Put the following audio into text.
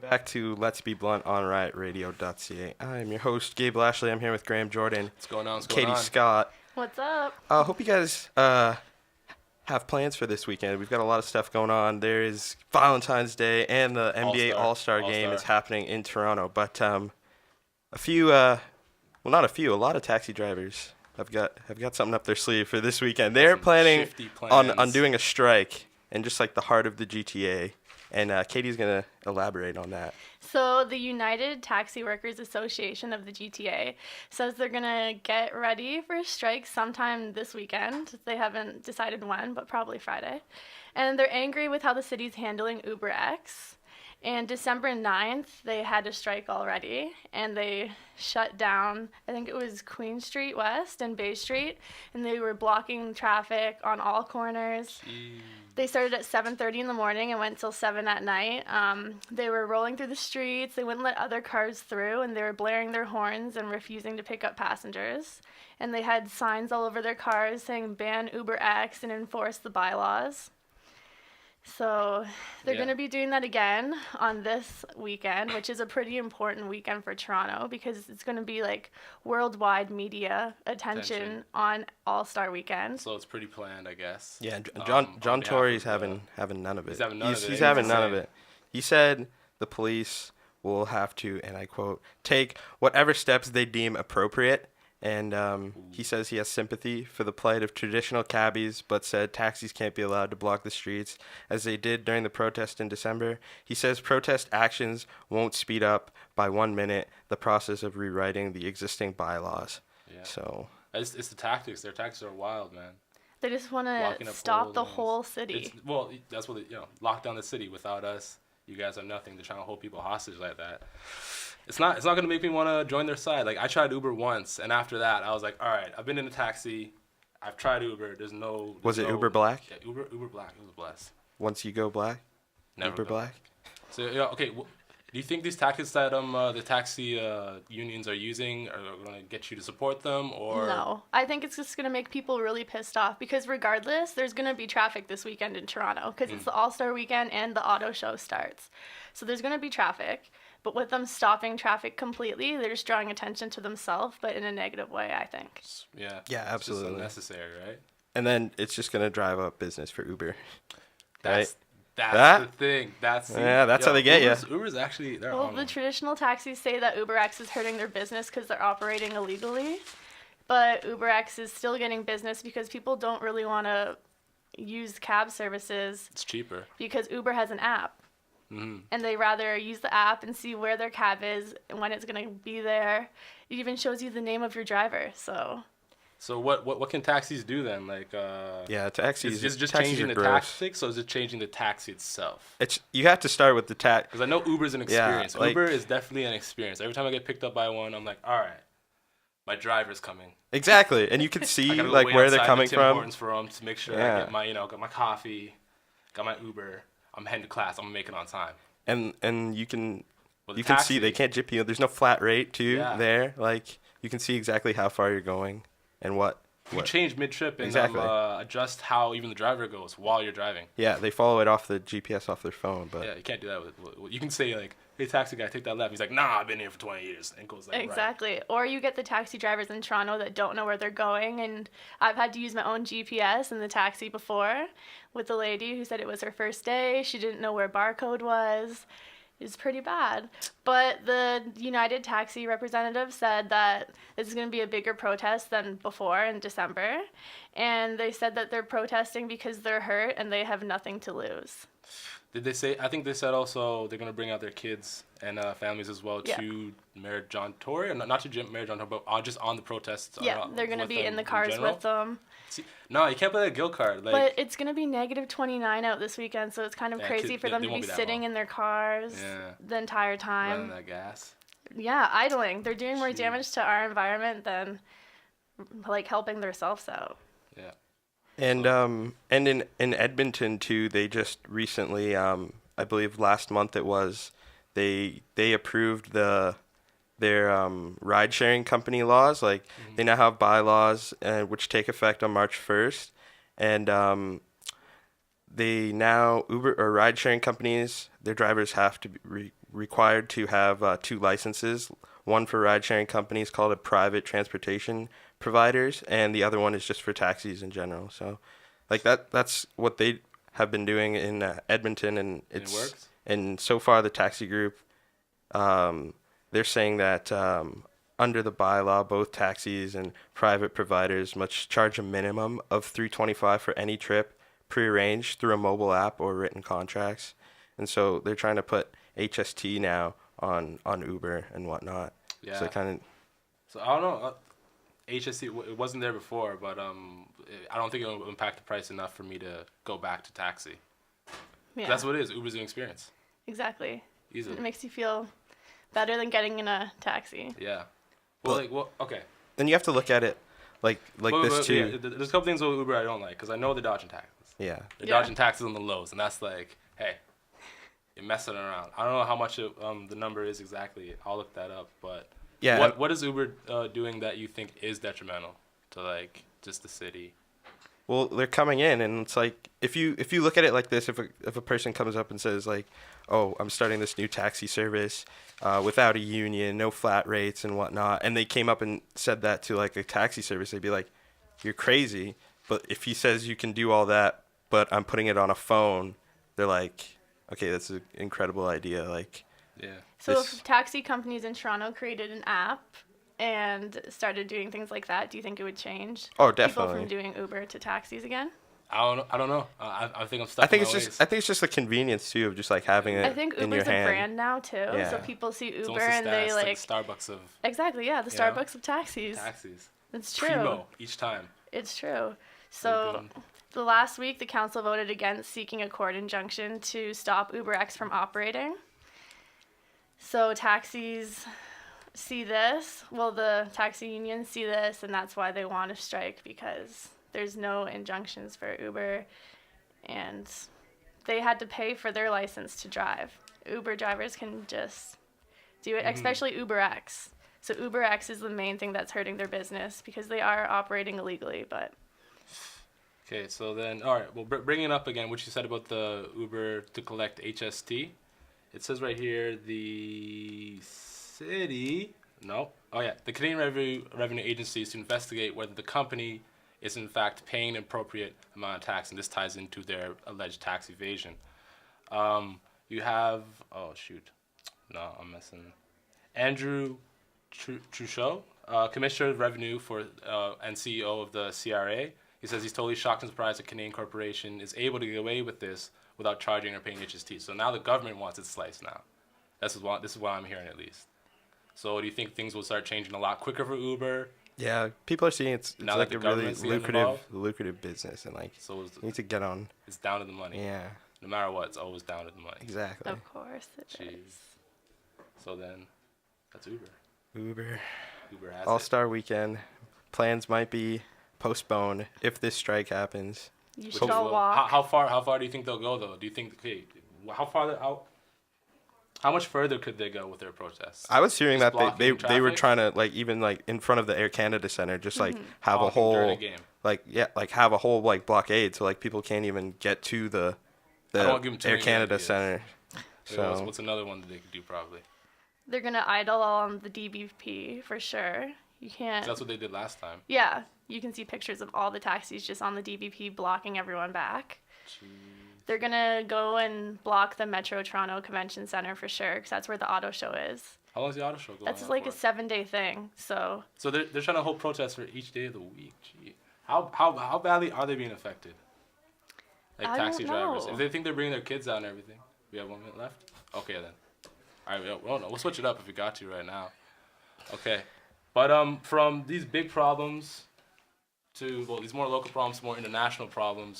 Back to Let's Be Blunt on Riotradio.ca. I'm your host, Gabe Lashley. I'm here with Graham Jordan. What's going on? What's Katie going on? Scott. What's up? Hope you guys have plans for this weekend. We've got a lot of stuff going on. There is Valentine's Day and the NBA All-Star game is happening in Toronto. But a lot of taxi drivers have got something up their sleeve for this weekend. They're planning on doing a strike in just like the heart of the GTA. And Katie's going to elaborate on that. So the United Taxi Workers Association of the GTA says they're going to get ready for a strike sometime this weekend. They haven't decided when, but probably Friday. And they're angry with how the city's handling UberX. And December 9th, they had a strike already, and they shut down, I think it was Queen Street West and Bay Street, and they were blocking traffic on all corners. Jeez. They started at 7:30 in the morning and went till 7 at night. They were rolling through the streets. They wouldn't let other cars through, and they were blaring their horns and refusing to pick up passengers. And they had signs all over their cars saying ban UberX and enforce the bylaws. So they're going to be doing that again on this weekend, which is a pretty important weekend for Toronto because it's going to be like worldwide media attention on All-Star Weekend. So it's pretty planned, I guess. Yeah, John Tory's having none of it. He's having none of it. He said the police will have to, and I quote, take whatever steps they deem appropriate. And he says he has sympathy for the plight of traditional cabbies, but said taxis can't be allowed to block the streets as they did during the protest in December. He says protest actions won't speed up by 1 minute the process of rewriting the existing bylaws. Yeah. So it's the tactics. Their tactics are wild, man. They just want to stop the whole city. That's what lock down the city. Without us, you guys are nothing. They're trying to hold people hostage like that. It's not going to make me want to join their side. Like, I tried Uber once, and after that, I was like, all right, I've been in a taxi. I've tried Uber. Was it Uber Black? Yeah, Uber Black. It was blessed. Once you go black? Never Uber Black? So, okay, do you think these tactics that the taxi unions are using are going to get you to support them? Or No. I think it's just going to make people really pissed off because regardless, there's going to be traffic this weekend in Toronto because it's the All-Star Weekend and the auto show starts. So there's going to be traffic. But with them stopping traffic completely, they're just drawing attention to themselves, but in a negative way, I think. Yeah. Yeah, absolutely. It's unnecessary, right? And then it's just going to drive up business for Uber. That's the thing. That's how they get you. Uber's actually, they're on the traditional taxis say that UberX is hurting their business because they're operating illegally. But UberX is still getting business because people don't really want to use cab services. It's cheaper. Because Uber has an app. Mm-hmm. And they rather use the app and see where their cab is and when it's going to be there. It even shows you the name of your driver. So what can taxis do then? Like taxis. Is just changing the tactics, or is it changing the taxi itself? You have to start with the tax. Because I know Uber's an experience. Yeah, Uber is definitely an experience. Every time I get picked up by one, I'm like, all right, my driver's coming. Exactly, and you can see like where they're coming from. Hortons for them to make sure I get my got my coffee, got my Uber. I'm heading to class. I'm gonna make it on time. And you can see they can't gyp you. There's no flat rate there. Like you can see exactly how far you're going and what. You change mid-trip and adjust how even the driver goes while you're driving. Yeah, they follow it off the GPS off their phone. But yeah, you can't do that with. You can say like, "Hey, taxi guy, take that left." He's like, "Nah, I've been here for 20 years," and goes like exactly. Right. Or you get the taxi drivers in Toronto that don't know where they're going, and I've had to use my own GPS in the taxi before with the lady who said it was her first day. She didn't know where barcode was. Is pretty bad. But the United Taxi representative said that this is going to be a bigger protest than before in December. And they said that they're protesting because they're hurt and they have nothing to lose. Did they say, I think they said also they're going to bring out their kids and families as well to Mayor John Tory, or not to Mayor John Tory, but just on the protests. Yeah, they're going to be in the cars with them. See, no, you can't play that guilt card. But it's going to be negative 29 out this weekend, so it's kind of crazy for them to be sitting in their cars the entire time. Running that gas. Yeah, idling. They're doing more damage to our environment than like helping themselves out. Yeah. And in Edmonton too, they just recently, I believe last month it was, they approved their ride sharing company laws. Like they now have bylaws which take effect on March 1st, and they now Uber or ride sharing companies, their drivers have to required to have 2 licenses. One for ride-sharing companies called a private transportation providers, and the other one is just for taxis in general. So, like that's what they have been doing in Edmonton, and And it works? and so far the taxi group, they're saying that under the bylaw, both taxis and private providers must charge a minimum of $3.25 for any trip prearranged through a mobile app or written contracts. And so they're trying to put HST now on Uber and whatnot. Yeah. So kind of, So I don't know. HSC, it wasn't there before, but I don't think it'll impact the price enough for me to go back to taxi. Yeah. That's what it is. Uber's an experience. Exactly. Easily. It makes you feel better than getting in a taxi. Yeah. Okay. then you have to look at it like this too. Yeah, there's a couple things with Uber I don't like because I know they're dodging taxes. Yeah. They're Yeah. dodging taxes on the lows, and that's like, hey, you're messing around. I don't know how much the number is exactly. I'll look that up. But Yeah. what is Uber doing that you think is detrimental to like just the city? Well, they're coming in, and it's like if you look at it like this, if a person comes up and says like, "Oh, I'm starting this new taxi service without a union, no flat rates and whatnot," and they came up and said that to like a taxi service, they'd be like, "You're crazy." But if he says you can do all that, but I'm putting it on a phone, they're like, "Okay, that's an incredible idea." Like, Yeah. So This- if taxi companies in Toronto created an app and started doing things like that, do you think it would change oh, people definitely. from doing Uber to taxis again? I don't know. I think I'm stuck. I think in it's my just ways. I think it's just the convenience too of just like having it I think in your Uber's a hand. brand now too. Yeah. So people see It's Uber almost a and they status, like Starbucks of exactly, yeah, the you know, Starbucks of taxis. taxis. It's true. Primo each time. It's true. So the last week the council voted against seeking a court injunction to stop UberX from operating. So taxis see this, well the taxi unions see this, and that's why they want to strike, because there's no injunctions for Uber and they had to pay for their license to drive. Uber drivers can just do it, especially UberX. So UberX is the main thing that's hurting their business because they are operating illegally, but Okay, so then, all right, well, bringing it up again, what you said about the Uber to collect HST. It says right here, the city, no, oh yeah, the Canadian Revenue Agency is to investigate whether the company is in fact paying an appropriate amount of tax, and this ties into their alleged tax evasion. You have, oh shoot, no, I'm messing. Andrew Truchot, Commissioner of Revenue for and CEO of the CRA. He says he's totally shocked and surprised a Canadian corporation is able to get away with this without charging or paying HST. So now the government wants its slice now. This is what I'm hearing at least. So do you think things will start changing a lot quicker for Uber? Yeah, people are seeing it's Now like that a the really government's getting involved? lucrative business, and like So you need to get on. it's down to the money. Yeah, No matter what, it's always down to the money. exactly. of course it is. Jeez. So then, that's Uber. Uber Uber has All it. Star Weekend plans might be postponed if this strike happens. You should Which all will- walk. How far do you think they'll go though? Do you think how much further could they go with their protests? I was hearing Just that they blocking were traffic? trying to like even like in front of the Air Canada Center just like have a Oh, during whole the game. like have a whole like blockade so like people can't even get to the I don't wanna give 'em too Air many Canada ideas. Center. So What's another one that they could do probably? They're gonna idle on the DBP for sure. You can't. That's what they did last time. Yeah, you can see pictures of all the taxis just on the DBP blocking everyone back. They're gonna go and block the Metro Toronto Convention Center for sure, because that's where the auto show is. How long is the auto show going That's on like for? a 7-day thing. So So they're trying to hold protests for each day of the week. Gee. How badly are they being affected? Like I taxi don't drivers. know. If they think they're bringing their kids out and everything. We have 1 minute left? Okay then. Alright, we'll switch it up if we got to right now. Okay. But from these big problems to these more local problems, more international problems,